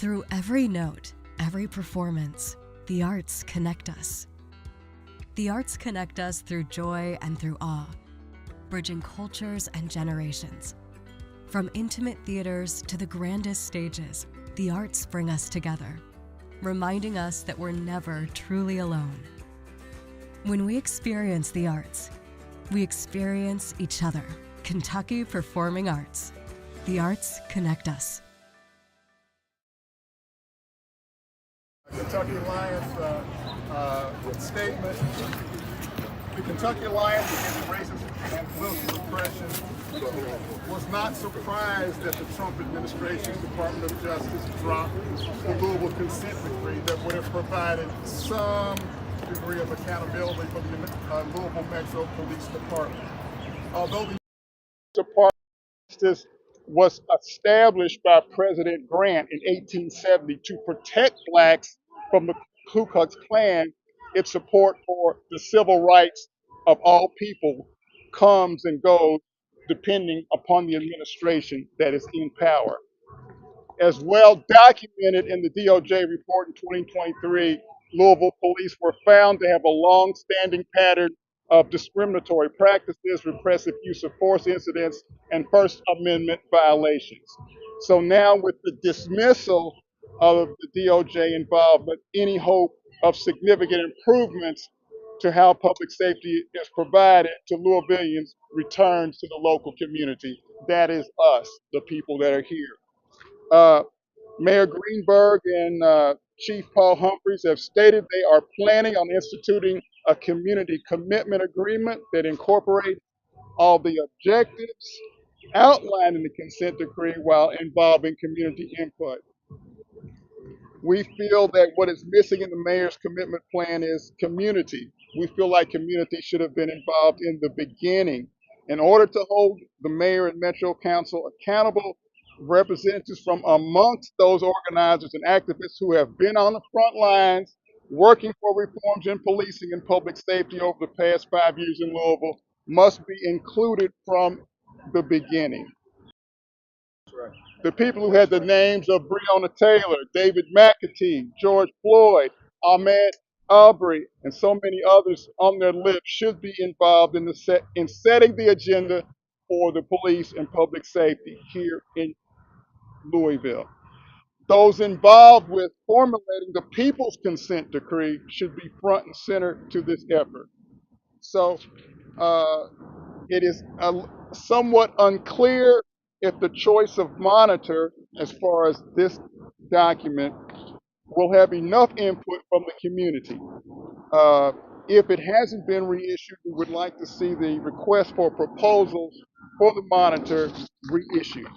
Through every note, every performance, the arts connect us. The arts connect us through joy and through awe, bridging cultures and generations. From intimate theaters to the grandest stages, the arts bring us together, reminding us that we're never truly alone. When we experience the arts, we experience each other. Kentucky Performing Arts. The arts connect us. Kentucky Alliance statement. The Kentucky Alliance Against Racism and Political Repression was not surprised that the Trump administration's Department of Justice dropped the Louisville consent decree that would have provided some degree of accountability for the Louisville Metro Police Department. Although the Department of Justice was established by President Grant in 1870 to protect blacks from the Ku Klux Klan, its support for the civil rights of all people comes and goes depending upon the administration that is in power. As well documented in the DOJ report in 2023, Louisville police were found to have a long-standing pattern of discriminatory practices, repressive use of force incidents, and First Amendment violations. So now with the dismissal of the DOJ involvement, any hope of significant improvements to how public safety is provided to Louisvillians returns to the local community. That is us, the people that are here. Mayor Greenberg and Chief Paul Humphreys have stated they are planning on instituting a community commitment agreement that incorporates all the objectives outlined in the consent decree while involving community input. We feel that what is missing in the mayor's commitment plan is community. We feel like community should have been involved in the beginning. In order to hold the mayor and Metro Council accountable, representatives from amongst those organizers and activists who have been on the front lines working for reforms in policing and public safety over the past 5 years in Louisville must be included from the beginning. The people who had the names of Breonna Taylor, David McAtee, George Floyd, Ahmaud Arbery, and so many others on their lips should be involved in setting the agenda for the police and public safety here in Louisville. Those involved with formulating the People's Consent Decree should be front and center to this effort. So it is somewhat unclear if the choice of monitor, as far as this document, will have enough input from the community. If it hasn't been reissued, we would like to see the request for proposals for the monitor reissued.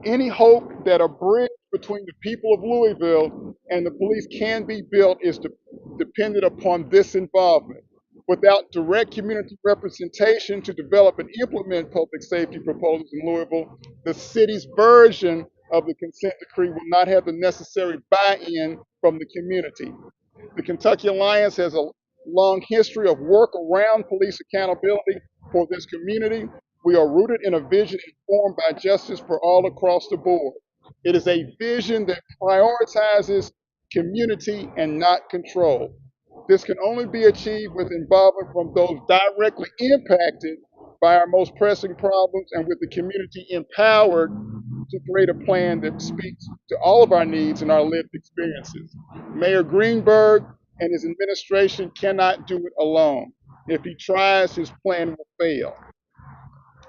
Any hope that a bridge between the people of Louisville and the police can be built is dependent upon this involvement. Without direct community representation to develop and implement public safety proposals in Louisville, the city's version of the consent decree will not have the necessary buy-in from the community. The Kentucky Alliance has a long history of work around police accountability for this community. We are rooted in a vision informed by justice for all across the board. It is a vision that prioritizes community and not control. This can only be achieved with involvement from those directly impacted by our most pressing problems and with the community empowered to create a plan that speaks to all of our needs and our lived experiences. Mayor Greenberg and his administration cannot do it alone. If he tries, his plan will fail.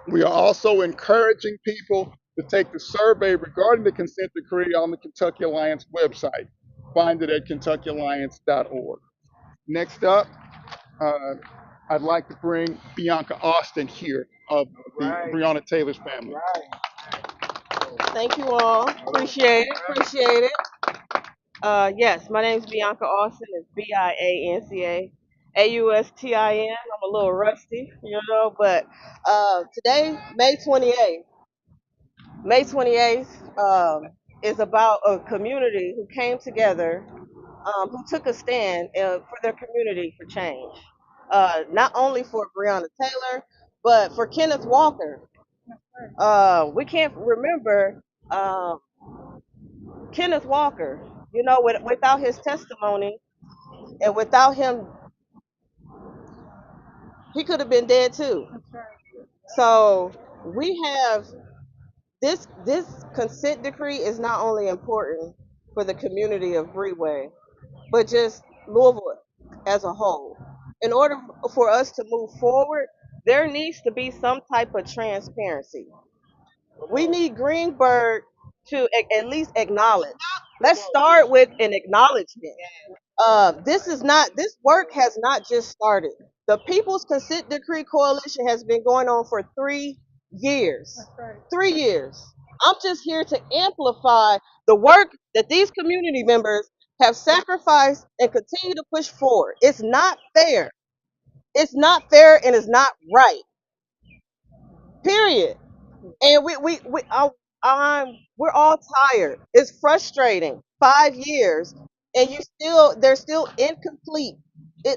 We are also encouraging people to take the survey regarding the consent decree on the Kentucky Alliance website. Find it at kentuckyalliance.org. Next up, I'd like to bring Bianca Austin here of the Breonna Taylor's family. Thank you all. Appreciate it. Yes, my name is Bianca Austin. It's Bianca Austin. I'm a little rusty, but today, May 28th is about a community who came together, who took a stand for their community for change. Not only for Breonna Taylor, but for Kenneth Walker. We can't remember Kenneth Walker, without his testimony and without him, he could have been dead too. So we have this consent decree is not only important for the community of Breeway, but just Louisville as a whole. In order for us to move forward, there needs to be some type of transparency. We need Greenberg to at least acknowledge. Let's start with an acknowledgement. This work has not just started. The People's Consent Decree Coalition has been going on for 3 years. 3 years. I'm just here to amplify the work that these community members have sacrificed and continue to push forward. It's not fair. It's not fair and it's not right. Period. And we're all tired. It's frustrating. 5 years, and they're still incomplete.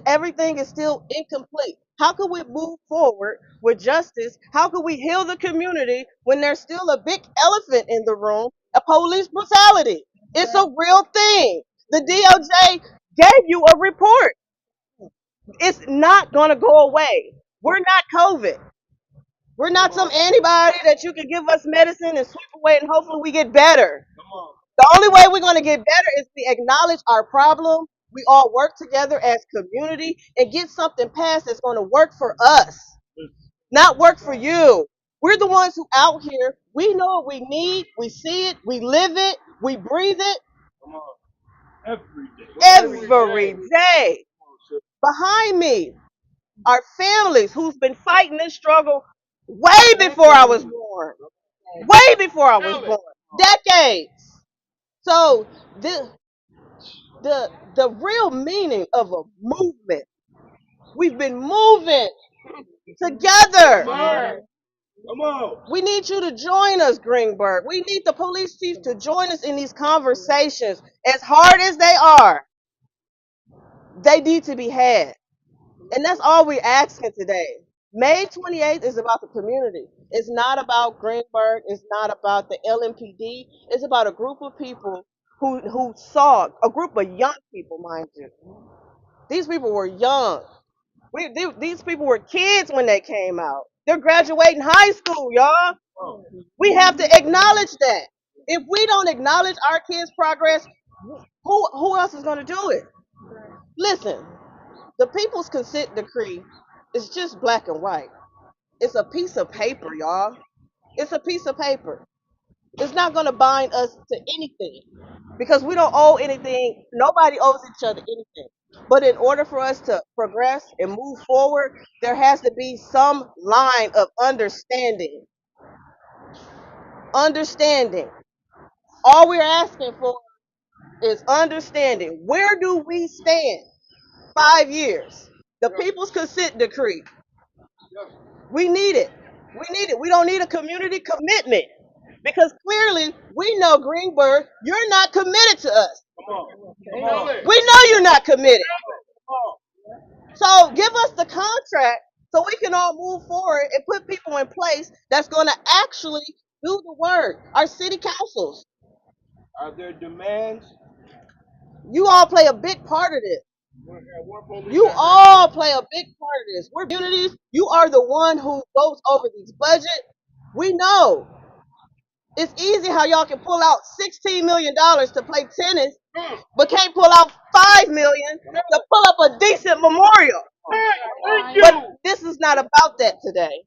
Everything is still incomplete. How can we move forward with justice? How can we heal the community when there's still a big elephant in the room, a police brutality? It's a real thing. The DOJ gave you a report. It's not going to go away. We're not COVID. We're not some antibody that you can give us medicine and sweep away and hopefully we get better. The only way we're going to get better is to acknowledge our problem. We all work together as community and get something passed that's going to work for us, not work for you. We're the ones who out here. We know what we need. We see it. We live it. We breathe it. Every day. Behind me are families who's been fighting this struggle way before I was born. Way before I was born. Decades. So the real meaning of a movement. We've been moving together. Come on. We need you to join us, Greenberg. We need the police chief to join us in these conversations. As hard as they are, they need to be had. And that's all we're asking today. May 28th is about the community. It's not about Greenberg. It's not about the LMPD. It's about a group of people who saw, a group of young people, mind you. These people were young. These people were kids when they came out. They're graduating high school, y'all. We have to acknowledge that. If we don't acknowledge our kids' progress, who else is going to do it? Listen, the People's Consent Decree is just black and white. It's a piece of paper, y'all. It's a piece of paper. It's not going to bind us to anything because we don't owe anything. Nobody owes each other anything. But in order for us to progress and move forward, there has to be some line of understanding. Understanding. All we're asking for is understanding. Where do we stand? 5 years. The People's Consent Decree. We need it. We need it. We don't need a community commitment because clearly we know, Greenberg, you're not committed to us. We know you're not committed. So give us the contract so we can all move forward and put people in place that's going to actually do the work. Our city councils. Are there demands? You all play a big part of this. You all play a big part of this. We're communities. You are the one who goes over these budgets. We know. It's easy how y'all can pull out $16 million to play tennis, but can't pull out $5 million to pull up a decent memorial. But this is not about that today.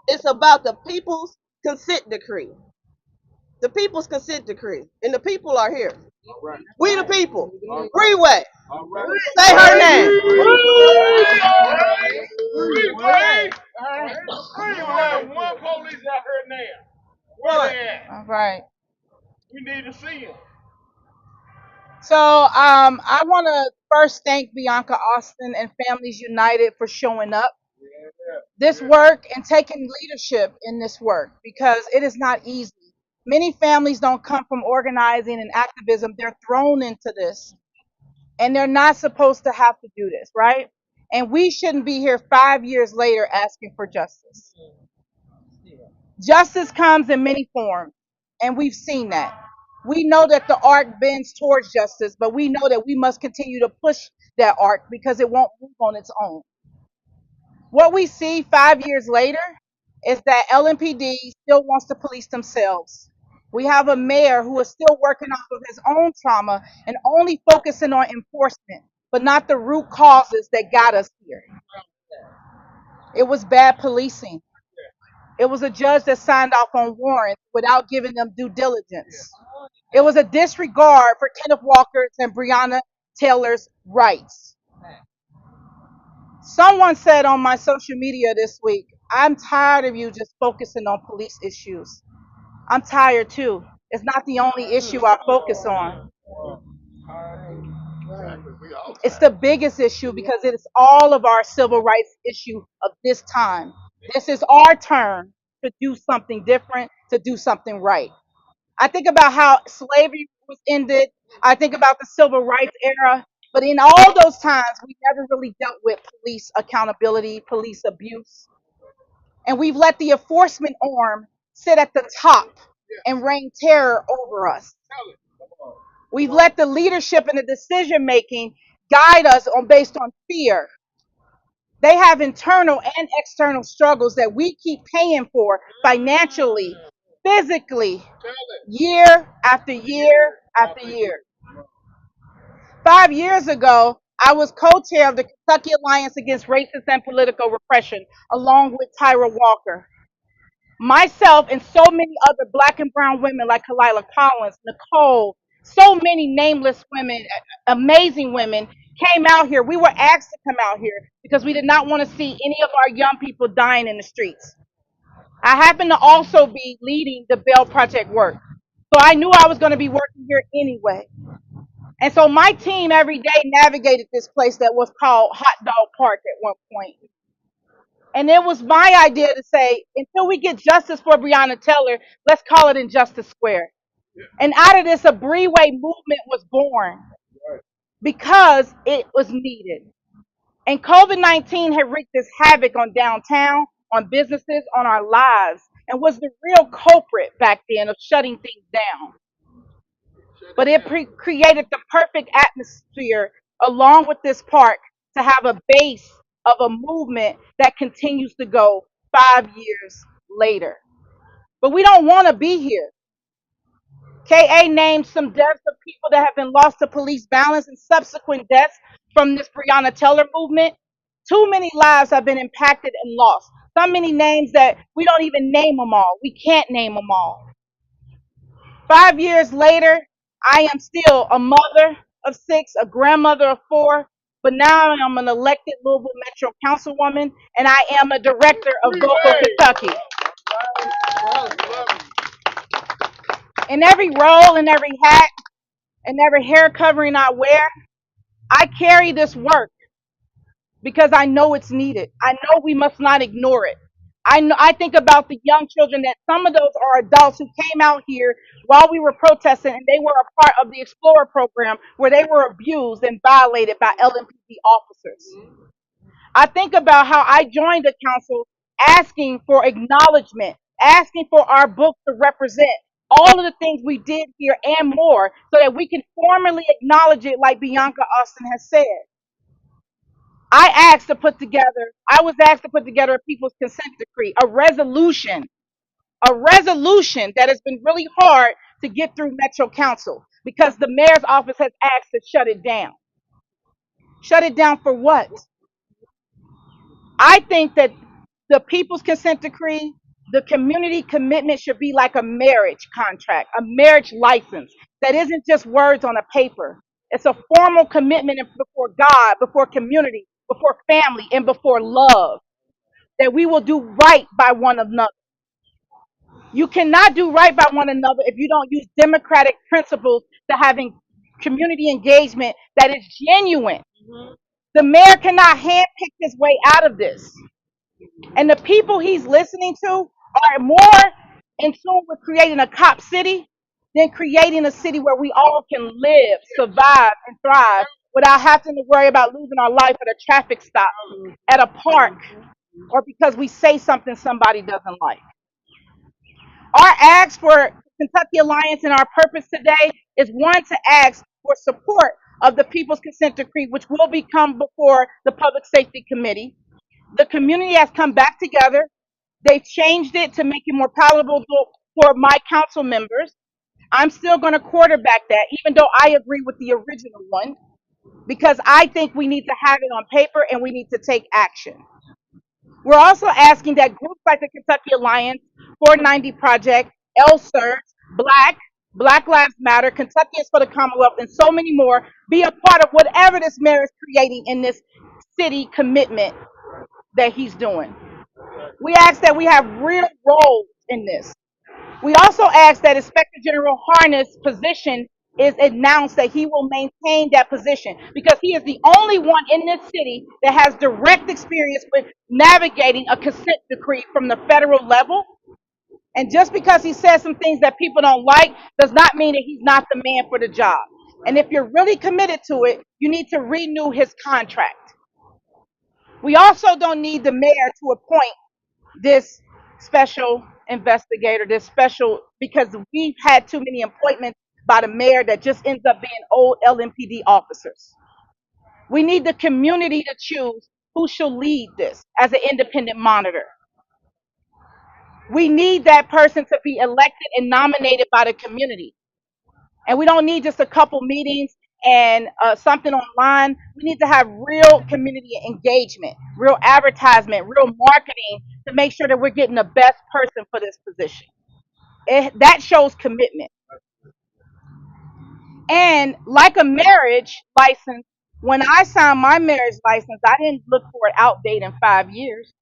It's about the People's Consent Decree. The People's Consent Decree. And the people are here. We the people. Freeway. Say her name. One police out here now. Where they at? All right. We need to see them. So I want to first thank Bianca Austin and Families United for showing up this work and taking leadership in this work because it is not easy. Many families don't come from organizing and activism. They're thrown into this and they're not supposed to have to do this, right? And we shouldn't be here 5 years later asking for justice. Justice comes in many forms, and we've seen that. We know that the arc bends towards justice, but we know that we must continue to push that arc because it won't move on its own. What we see 5 years later is that LMPD still wants to police themselves. We have a mayor who is still working off of his own trauma and only focusing on enforcement, but not the root causes that got us here. It was bad policing. It was a judge that signed off on warrants without giving them due diligence. It was a disregard for Kenneth Walker's and Breonna Taylor's rights. Someone said on my social media this week, I'm tired of you just focusing on police issues. I'm tired too. It's not the only issue I focus on. It's the biggest issue because it is all of our civil rights issue of this time. This is our turn to do something different, to do something right. I think about how slavery was ended. I think about the civil rights era. But in all those times, we never really dealt with police accountability, police abuse. And we've let the enforcement arm sit at the top and reign terror over us. We've let the leadership and the decision making guide us based on fear. They have internal and external struggles that we keep paying for financially, physically, year after year after year. 5 years ago, I was co-chair of the Kentucky Alliance Against Racist and Political Repression, along with Tyra Walker. Myself and so many other black and brown women like Kalila Collins, Nicole, so many nameless women, amazing women, came out here. We were asked to come out here because we did not want to see any of our young people dying in the streets. I happen to also be leading the Bail Project work. So I knew I was going to be working here anyway. And so my team every day navigated this place that was called Hot Dog Park at one point. And it was my idea to say, until we get justice for Breonna Taylor, let's call it Injustice Square. And out of this, a Breeway movement was born because it was needed. And COVID-19 had wreaked this havoc on downtown, on businesses, on our lives, and was the real culprit back then of shutting things down. But it created the perfect atmosphere along with this park to have a base of a movement that continues to go 5 years later. But we don't want to be here. KA named some deaths of people that have been lost to police violence and subsequent deaths from this Breonna Taylor movement. Too many lives have been impacted and lost. So many names that we don't even name them all. We can't name them all. 5 years later, I am still a mother of six, a grandmother of four, but now I'm an elected Louisville Metro Councilwoman, and I am a director of Vocal Kentucky. In every role, in every hat, and every hair covering I wear, I carry this work because I know it's needed. I know we must not ignore it. I think about the young children that some of those are adults who came out here while we were protesting and they were a part of the Explorer program where they were abused and violated by LMPD officers. I think about how I joined the council asking for acknowledgement, asking for our book to represent all of the things we did here and more so that we can formally acknowledge it like Bianca Austin has said. I was asked to put together a people's consent decree, a resolution that has been really hard to get through Metro Council because the mayor's office has asked to shut it down. Shut it down for what? I think that the people's consent decree, the community commitment should be like a marriage contract, a marriage license that isn't just words on a paper. It's a formal commitment before God, before community, before family, and before love that we will do right by one another. You cannot do right by one another if you don't use democratic principles to having community engagement that is genuine. The mayor cannot handpick his way out of this. And the people he's listening to are more in tune with creating a cop city than creating a city where we all can live, survive, and thrive without having to worry about losing our life at a traffic stop, at a park, or because we say something somebody doesn't like. Our ask for Kentucky Alliance and our purpose today is one, to ask for support of the People's Consent Decree, which will become before the Public Safety Committee. The community has come back together. They've changed it to make it more palatable for my council members. I'm still going to quarterback that, even though I agree with the original one, because I think we need to have it on paper and we need to take action. We're also asking that groups like the Kentucky Alliance, 490 Project, LSERS, Black Lives Matter, Kentucky is for the Commonwealth, and so many more be a part of whatever this mayor is creating in this city commitment that he's doing. We ask that we have real roles in this. We also ask that Inspector General Harness' position is announced, that he will maintain that position, because he is the only one in this city that has direct experience with navigating a consent decree from the federal level. And just because he says some things that people don't like does not mean that he's not the man for the job. And if you're really committed to it, you need to renew his contract. We also don't need the mayor to appoint this special investigator, because we've had too many appointments by the mayor that just ends up being old LMPD officers. We need the community to choose who shall lead this as an independent monitor. We need that person to be elected and nominated by the community. And we don't need just a couple meetings and something online. We need to have real community engagement, real advertisement, real marketing to make sure that we're getting the best person for this position. That shows commitment. And like a marriage license, when I signed my marriage license, I didn't look for it outdated in 5 years.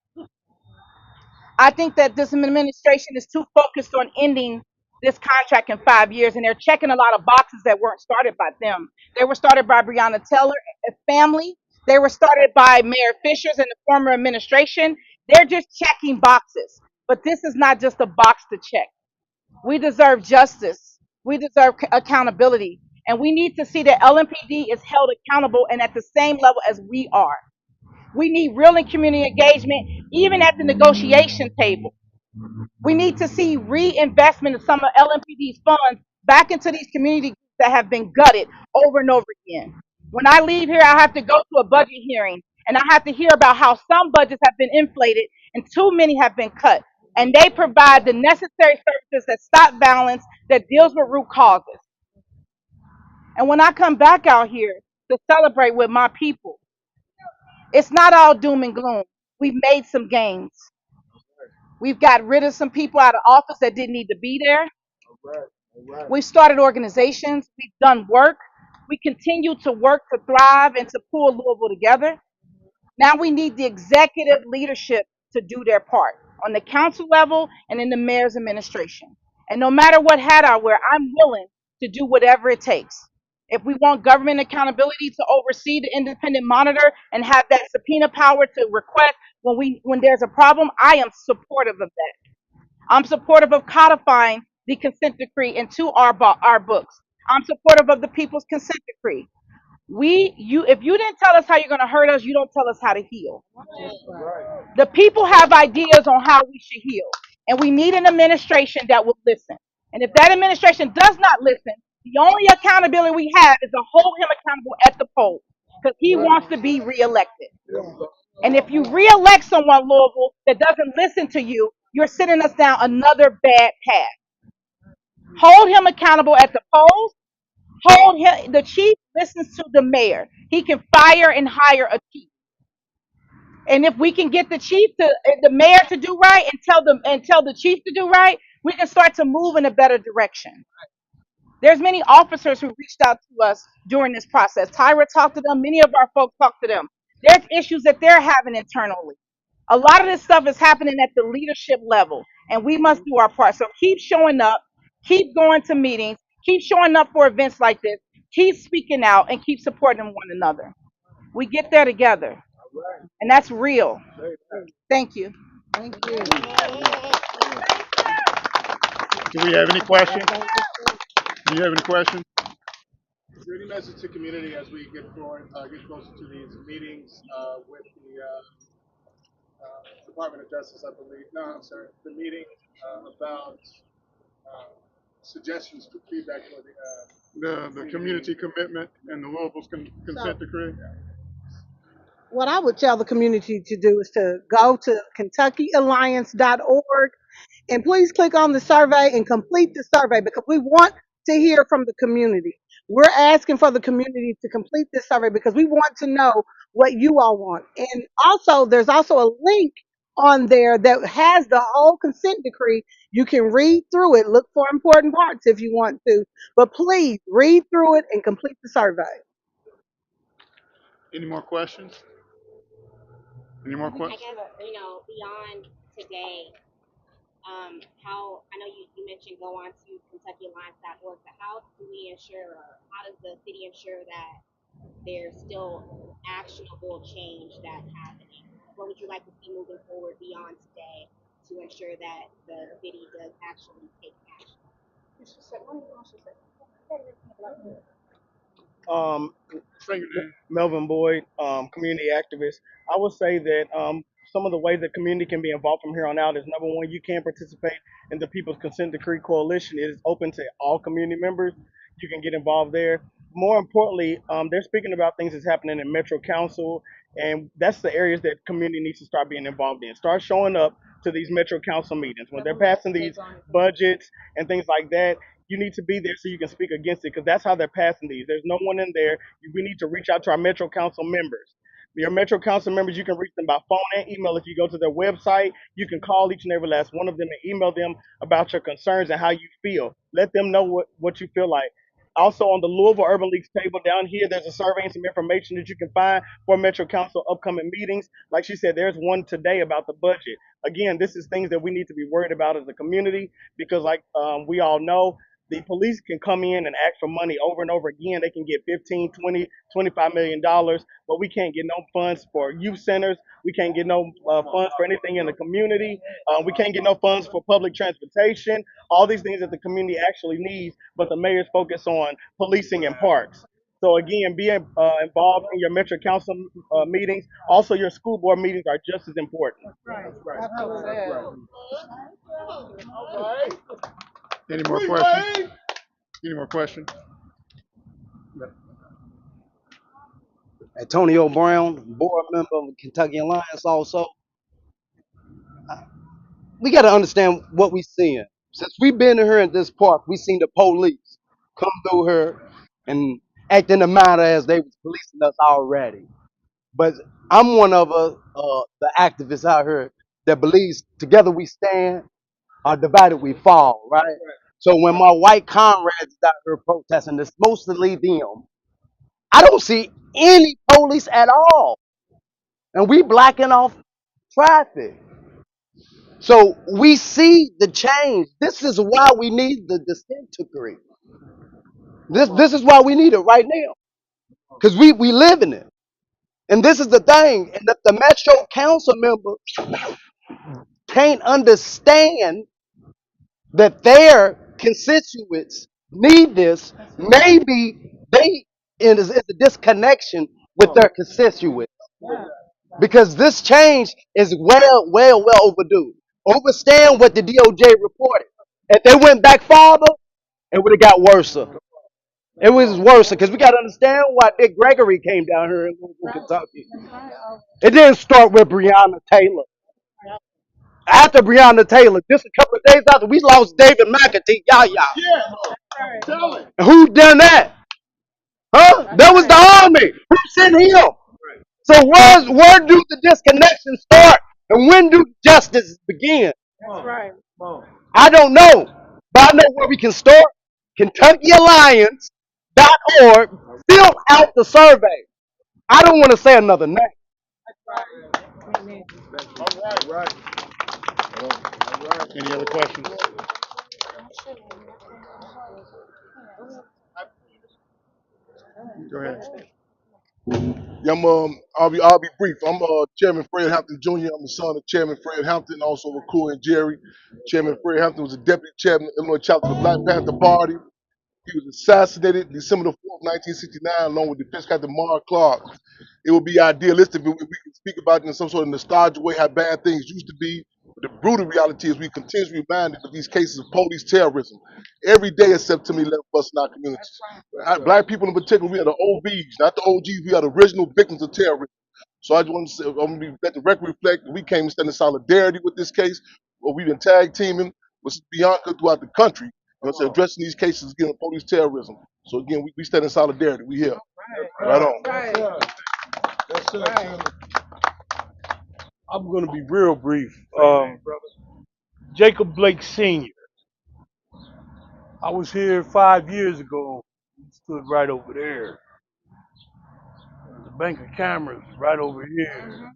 I think that this administration is too focused on ending this contract in 5 years, and they're checking a lot of boxes that weren't started by them. They were started by Breonna Taylor and family. They were started by Mayor Fishers and the former administration. They're just checking boxes. But this is not just a box to check. We deserve justice. We deserve accountability. And we need to see that LMPD is held accountable and at the same level as we are. We need real and community engagement, even at the negotiation table. We need to see reinvestment of some of LMPD's funds back into these community groups that have been gutted over and over again. When I leave here, I have to go to a budget hearing, and I have to hear about how some budgets have been inflated and too many have been cut. And they provide the necessary services that stop violence, that deals with root causes. And when I come back out here to celebrate with my people, it's not all doom and gloom. We've made some gains. We've got rid of some people out of office that didn't need to be there. We've started organizations. We've done work. We continue to work to thrive and to pull Louisville together. Now we need the executive leadership to do their part on the council level and in the mayor's administration. And no matter what hat I wear, I'm willing to do whatever it takes. If we want government accountability to oversee the independent monitor and have that subpoena power to request when there's a problem, I am supportive of that. I'm supportive of codifying the consent decree into our books. I'm supportive of the people's consent decree. If you didn't tell us how you're going to hurt us, you don't tell us how to heal. The people have ideas on how we should heal, and we need an administration that will listen. And if that administration does not listen, the only accountability we have is to hold him accountable at the polls, because he wants to be reelected. And if you reelect someone, Louisville, that doesn't listen to you, you're sending us down another bad path. Hold him accountable at the polls. Hold him. The chief listens to the mayor. He can fire and hire a chief. And if we can get the mayor to do right and tell the chief to do right, we can start to move in a better direction. There's many officers who reached out to us during this process. Tyra talked to them. Many of our folks talked to them. There's issues that they're having internally. A lot of this stuff is happening at the leadership level, and we must do our part. So keep showing up, keep going to meetings, keep showing up for events like this, keep speaking out, and keep supporting one another. We get there together, and that's real. Thank you. Do we have any questions? Do you have any questions? Is there any message to community as we get get closer to these meetings with the Department of Justice, I believe? No, I'm sorry. The meeting about suggestions, feedback for The community commitment and the Louisville's consent decree. What I would tell the community to do is to go to KentuckyAlliance.org and please click on the survey and complete the survey because we want to hear from the community. We're asking for the community to complete this survey because we want to know what you all want. And also, there's also a link on there that has the whole consent decree. You can read through it, look for important parts if you want to, but please read through it and complete the survey. Any more questions? Any more I questions? guess, beyond today, how, I know you mentioned go on to KentuckyAlliance.org, but how do we ensure, or how does the city ensure that there's still actionable change that's happening? What would you like to see moving forward beyond today to ensure that the city does actually take action? Um, Say your name. Melvin Boyd, community activist. I would say that some of the ways that community can be involved from here on out is number one, you can participate in the People's Consent Decree Coalition. It is open to all community members. You can get involved there. More importantly, they're speaking about things that's happening in Metro Council, and that's the areas that community needs to start being involved in. Start showing up to these Metro Council meetings when they're passing these budgets and things like that. You need to be there so you can speak against it because that's how they're passing these. There's no one in there. We need to reach out to our Metro Council members. Your Metro Council members, you can reach them by phone and email. If you go to their website, you can call each and every last one of them and email them about your concerns and how you feel. Let them know what you feel like. Also, on the Louisville Urban League's table down here, there's a survey and some information that you can find for Metro Council upcoming meetings. Like she said, there's one today about the budget. Again, this is things that we need to be worried about as a community because, like we all know, the police can come in and ask for money over and over again. They can get 15, 20, 25 million dollars, but we can't get no funds for youth centers. We can't get no funds for anything in the community. We can't get no funds for public transportation. All these things that the community actually needs, but the mayor's focus on policing and parks. So again, being involved in your Metro Council meetings, also your school board meetings are just as important. Any more questions? Any more questions? Antonio Brown, board member of the Kentucky Alliance also. We got to understand what we're seeing. Since we've been here in this park, we seen the police come through here and act in the manner as they was policing us already. But I'm one of the activists out here that believes together we stand, or divided we fall, right? So when my white comrades is out here protesting, it's mostly them. I don't see any police at all. And we blacking off traffic. So we see the change. This is why we need the disintegrate. This is why we need it right now. Because we live in it. And this is the thing. And if the Metro Council member can't understand that their constituents need this, maybe they is a disconnection with their constituents. Because this change is well overdue. Understand what the DOJ reported. If they went back farther, it would have got worse. It was worse because we got to understand why Dick Gregory came down here in Louisville, Kentucky. It didn't start with Breonna Taylor. After Breonna Taylor, just a couple of days after, we lost David McAtee. And who done that? Huh? That was the army. Who sent him? So where do the disconnections start? And when do justice begin? I don't know. But I know where we can start. KentuckyAlliance.org. Fill out the survey. I don't want to say another name. Any other questions? Go ahead. Yeah, I'll be brief. I'm Chairman Fred Hampton Jr. I'm the son of Chairman Fred Hampton, also with Cool and Jerry. Chairman Fred Hampton was the deputy chairman of the Illinois chapter of the Black Panther Party. He was assassinated December the 4th, 1969, along with Defense Captain Mark Clark. It would be idealistic if we could speak about it in some sort of nostalgia way, how bad things used to be. But the brutal reality is we continue to be reminded of these cases of police terrorism every day except to me 11 of us in our communities. Black people in particular, we are the OVs, not the OGs. We are the original victims of terrorism. So I just want to say, let the record reflect that we came to stand in solidarity with this case. Well, we've been tag teaming with Bianca throughout the country, addressing these cases against police terrorism. So again, we stand in solidarity. We here. Right on. Yes, sir. I'm going to be real brief. Jacob Blake Sr. I was here 5 years ago. He stood right over there. There's a bank of cameras right over here.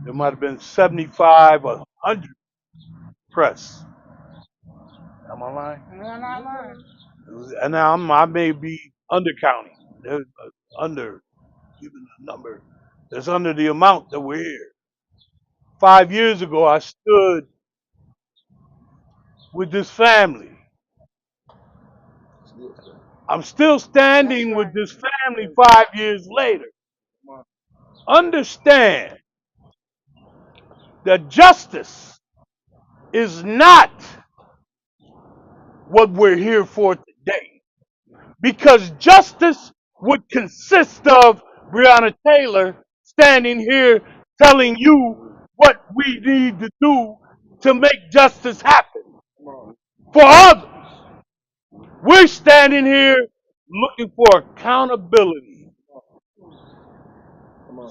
There might have been 75 or 100 press. Am I lying? You're not lying. And now I may be undercounting. There's under giving a number that's under the amount that we're here. 5 years ago, I stood with this family. I'm still standing with this family 5 years later. Understand that justice is not what we're here for today. Because justice would consist of Breonna Taylor standing here telling you what we need to do to make justice happen for others. We're standing here looking for accountability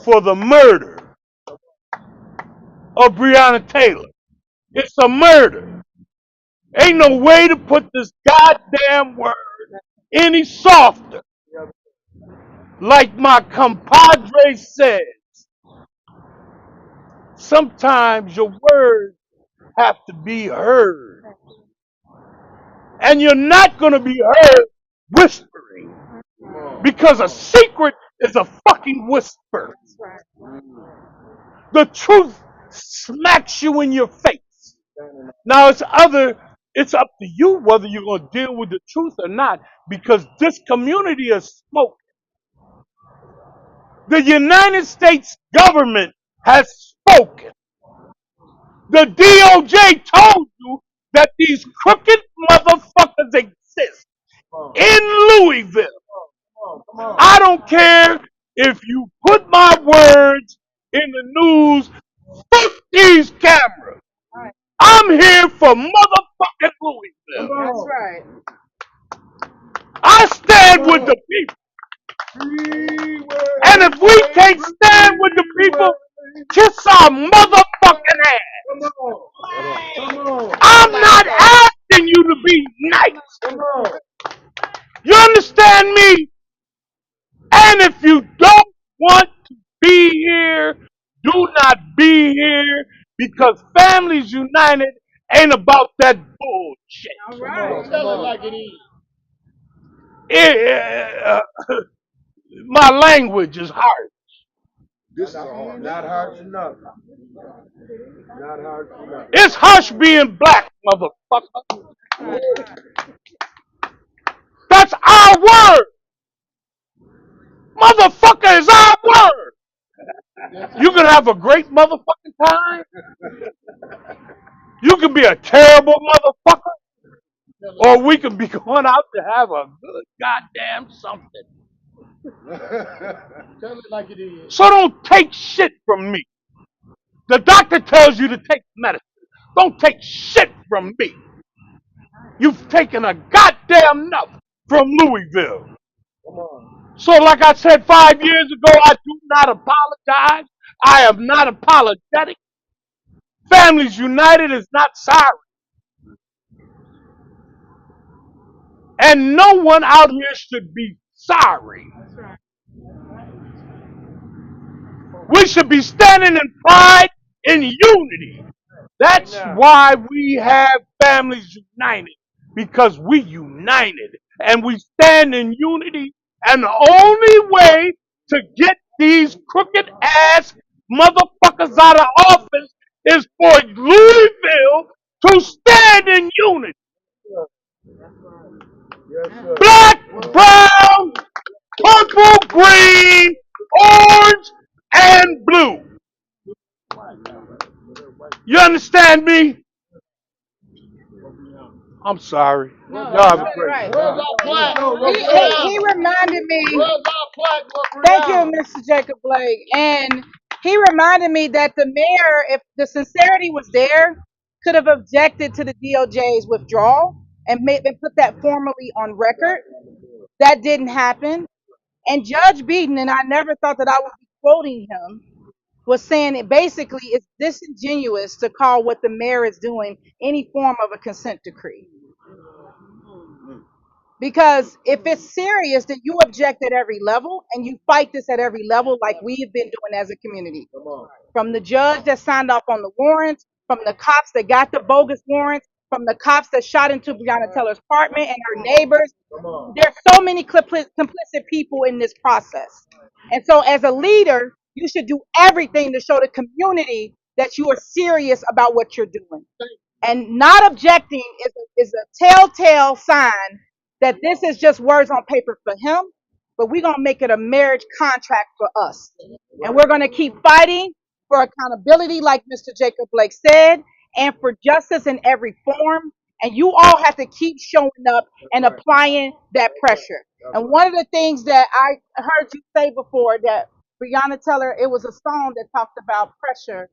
for the murder of Breonna Taylor. It's a murder. Ain't no way to put this goddamn word any softer. Like my compadre says, sometimes your words have to be heard. And you're not going to be heard whispering. Because a secret is a fucking whisper. The truth smacks you in your face. Now it's up to you whether you're going to deal with the truth or not, because this community is smoke. The United States government has spoken. The DOJ told you that these crooked motherfuckers exist in Louisville. I don't care if you put my words in the news. Fuck these cameras. I'm here for motherfucking Louisville. That's right. I stand with the people. And if we can't stand with the people, kiss our motherfucking ass. I'm not asking you to be nice. You understand me? And if you don't want to be here, do not be here, because Families United ain't about that bullshit. All right. Tell it like it is. My language is harsh. This is not harsh enough. Not harsh enough. It's harsh being black, motherfucker. That's our word. Motherfucker is our word. You can have a great motherfucking time. You can be a terrible motherfucker. Or we can be going out to have a good goddamn something. Tell it like it is. So don't take shit from me. The doctor tells you to take medicine. Don't take shit from me. You've taken a goddamn enough from Louisville. So like I said 5 years ago, I do not apologize. I am not apologetic. Families United is not sorry. And no one out here should be sorry. We should be standing in pride in unity. That's why we have Families United, because we united and we stand in unity. And the only way to get these crooked ass motherfuckers out of office is for Louisville to stand in unity. Black, brown, purple, green, orange, and blue. You understand me? I'm sorry. No, Y'all you have a said it great right. day. Where's our plaque for He Brianna? reminded me. Where's our plaque for Thank you, Brianna? Mr. Jacob Blake. And he reminded me that the mayor, if the sincerity was there, could have objected to the DOJ's withdrawal and put that formally on record. That didn't happen. And Judge Beaton, and I never thought that I would be quoting him, was saying it basically it's disingenuous to call what the mayor is doing any form of a consent decree. Because if it's serious, then you object at every level and you fight this at every level, like we have been doing as a community. From the judge that signed off on the warrants, from the cops that got the bogus warrants, from the cops that shot into Breonna Taylor's apartment and her neighbors. There's so many complicit people in this process. And so, as a leader, you should do everything to show the community that you are serious about what you're doing. And not objecting is a telltale sign that this is just words on paper for him, but we're going to make it a marriage contract for us. And we're going to keep fighting for accountability, like Mr. Jacob Blake said, and for justice in every form. And you all have to keep showing up and applying that pressure. And one of the things that I heard you say before that Breonna Taylor, it was a song that talked about pressure,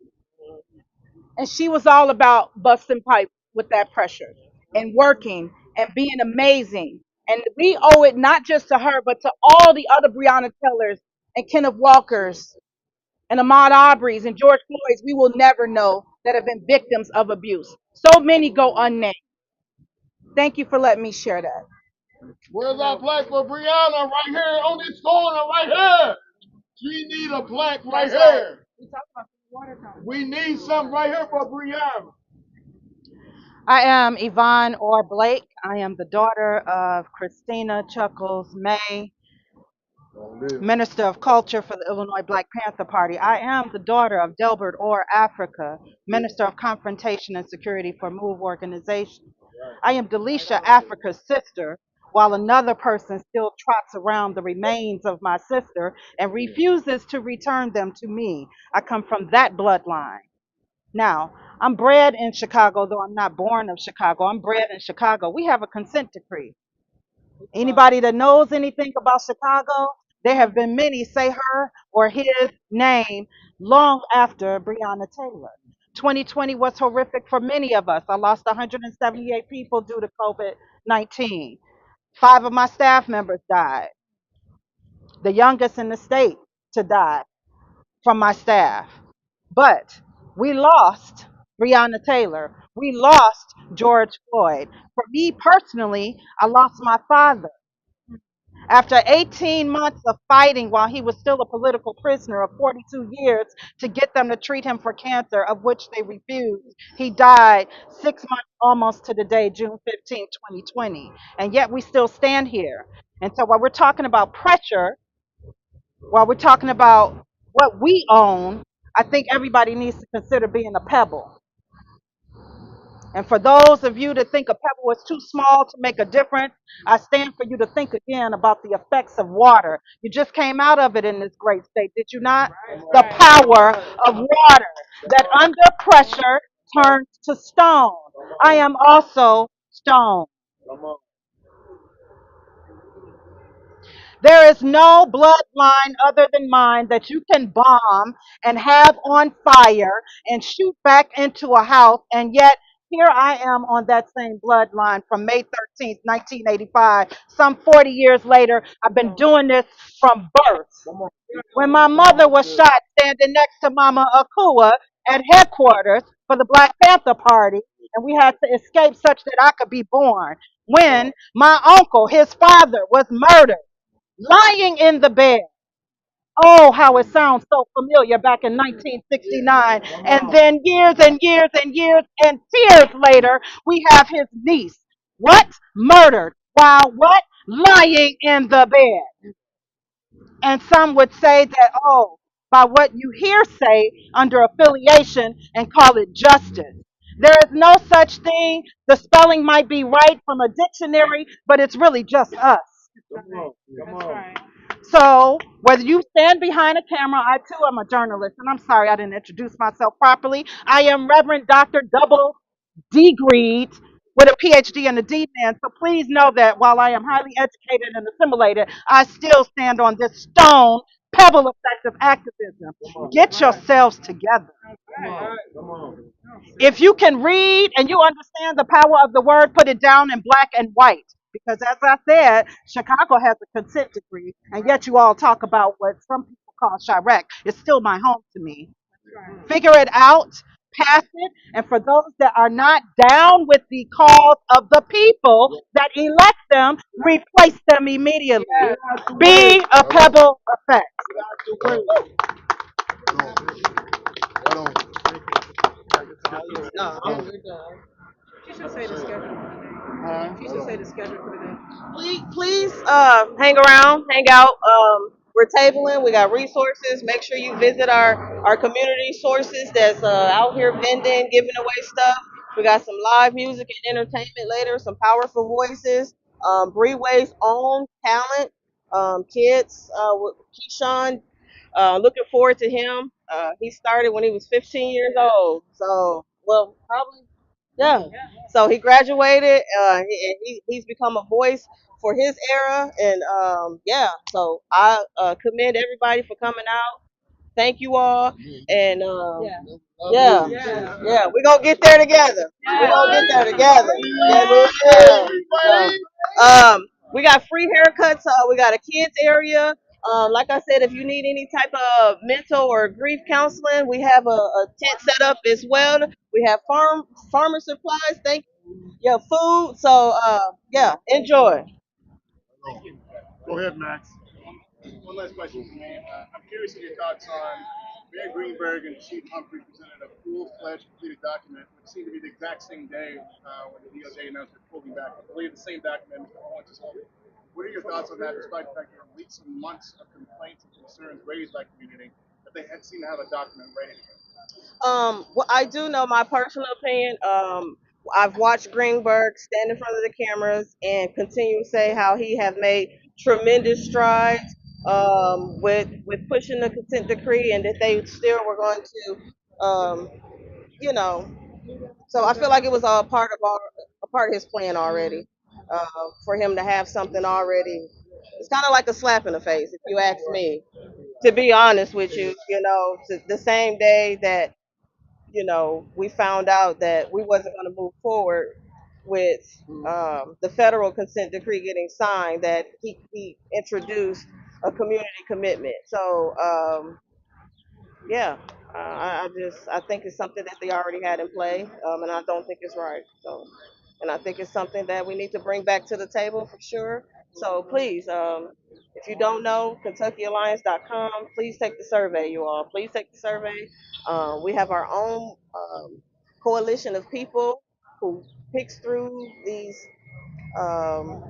and she was all about busting pipes with that pressure and working and being amazing. And we owe it not just to her, but to all the other Breonna Taylors and Kenneth Walkers and Ahmaud Arbery's and George Floyd's we will never know that have been victims of abuse. So many go unnamed. Thank you for letting me share that. Where's our plaque for Brianna? Right here on this corner, right here. We need a plaque right here. We need something right here for Brianna. I am Yvonne Orr Blake. I am the daughter of Christina Chuckles May, Minister of Culture for the Illinois Black Panther Party. I am the daughter of Delbert Orr Africa, Minister of Confrontation and Security for MOVE Organization. I am Delisha Africa's sister, while another person still trots around the remains of my sister and refuses to return them to me. I come from that bloodline. Now, I'm bred in Chicago, though I'm not born of Chicago. I'm bred in Chicago. We have a consent decree. Anybody that knows anything about Chicago, there have been many say her or his name long after Breonna Taylor. 2020 was horrific for many of us. I lost 178 people due to COVID 19. 5 of my staff members died, the youngest in the state to die from my staff. But we lost Breonna Taylor. We lost George Floyd. For me personally, I lost my father. After 18 months of fighting while he was still a political prisoner of 42 years to get them to treat him for cancer, of which they refused, he died 6 months almost to the day, June 15, 2020. And yet we still stand here. And so while we're talking about pressure, while we're talking about what we own, I think everybody needs to consider being a pebble. And for those of you that think a pebble is too small to make a difference, I stand for you to think again about the effects of water. You just came out of it in this great state, did you not? The power of water that under pressure turns to stone. I am also stone. There is no bloodline other than mine that you can bomb and have on fire and shoot back into a house. And yet, here I am on that same bloodline from May 13th, 1985. Some 40 years later, I've been doing this from birth. When my mother was shot standing next to Mama Akua at headquarters for the Black Panther Party, and we had to escape such that I could be born. When my uncle, his father, was murdered lying in the bed. Oh, how it sounds so familiar back in 1969. And then years and years and years and years later, we have his niece. What? Murdered. While what? Lying in the bed. And some would say that, oh, by what you hear say under affiliation and call it justice. There is no such thing. The spelling might be right from a dictionary, but it's really just us. That's right. So whether you stand behind a camera, I too am a journalist, and I'm sorry I didn't introduce myself properly. I am Reverend Dr. Double degreed with a PhD and a D-man. So please know that while I am highly educated and assimilated, I still stand on this stone pebble effect of activism. Get yourselves together. If you can read and you understand the power of the word, put it down in black and white. Because as I said, Chicago has a consent decree, and yet you all talk about what some people call Chirac. It's still my home to me. Figure it out, pass it, and for those that are not down with the cause of the people that elect them, replace them immediately. Be a pebble effect. No, we're done. She should say the schedule. She should say the schedule for the day. Please hang around, hang out. We're tabling. We got resources. Make sure you visit our community sources that's out here vending, giving away stuff. We got some live music and entertainment later. Some powerful voices. Breeways' own talent. Kids. With Keyshawn. Looking forward to him. He started when he was 15 years old. So, well, probably, yeah. So he graduated. He's become a voice for his era, and yeah. So I commend everybody for coming out. Thank you all, and yeah, yeah, we're gonna get there together. We're gonna get there together. Yeah. We got free haircuts. We got a kids area. Like I said, if you need any type of mental or grief counseling, we have a tent set up as well. We have farmer supplies. Thank you. Yeah, food. So yeah, enjoy. Go ahead, Max. One last question for me. I'm curious of your thoughts on Mayor Greenberg and Chief Humphrey presented a full-fledged completed document, which seemed to be the exact same day when the DOJ announced they're pulling back. I believe the same document Mr. Owens is holding. What are your thoughts on that, despite the fact there are weeks and months of complaints and concerns raised by community that they had seem to have a document ready to go? Well, I do know my personal opinion. I've watched Greenberg stand in front of the cameras and continue to say how he have made tremendous strides with pushing the consent decree, and that they still were going to, you know. So I feel like it was all a part of his plan already. For him to have something already, it's kind of like a slap in the face, if you ask me. To be honest with you, the same day that we found out that we wasn't going to move forward with the federal consent decree getting signed, that he introduced a community commitment. So yeah, I think it's something that they already had in play, and I don't think it's right. So, and I think it's something that we need to bring back to the table for sure. So please, if you don't know KentuckyAlliance.com, please take the survey, you all. Please take the survey. We have our own coalition of people who picks through these um,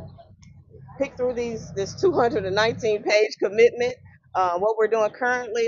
this 219 page commitment. What we're doing currently